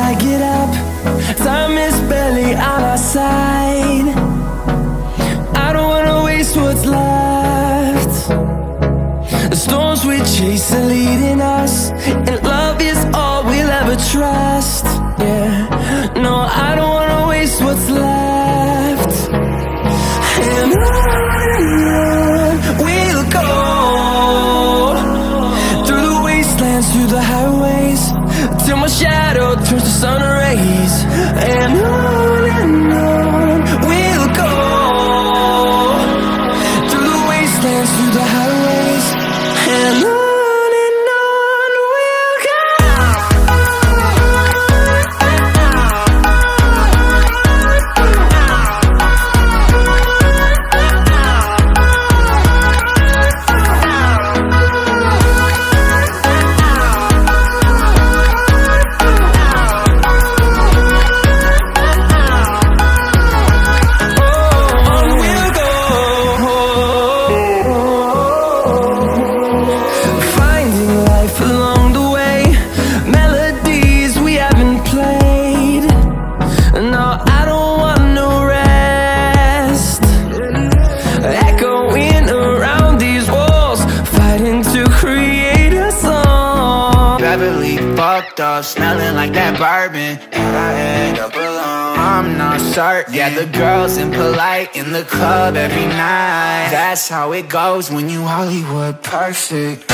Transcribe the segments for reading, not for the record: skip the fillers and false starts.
I get up, time is barely on our side. I don't wanna waste what's left. The storms we chase are leading us, and love is all we'll ever trust. Yeah, no, I don't wanna waste what's left. And on we'll go, through the wastelands, through the highways, till my shadow turns to sun rays. And on we'll go, through the wastelands, through the highways, and on. Fucked up, smelling like that bourbon, and I end up alone. I'm not certain. Yeah, the girls impolite in the club every night. That's how it goes when you Hollywood perfect.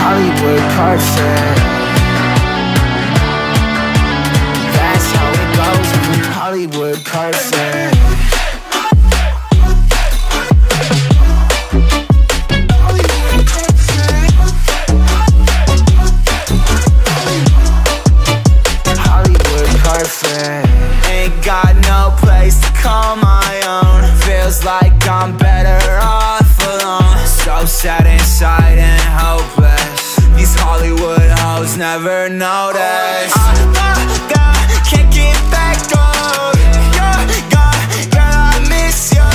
Hollywood perfect. That's how it goes when you Hollywood perfect. Ain't got no place to call my own. Feels like I'm better off alone. So sad inside and hopeless. These Hollywood hoes never notice. Can't get back on. You're gone, girl, I miss you.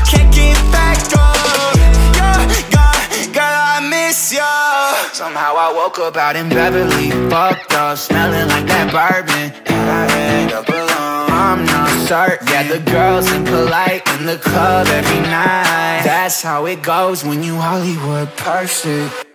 Can't get back on. You're gone, girl, I miss you. Somehow I woke up out in Beverly, fucked up, smelling like that bourbon, and I end up alone. I'm not certain. Yeah, the girls impolite in the club every night. That's how it goes when you Hollywood perfect.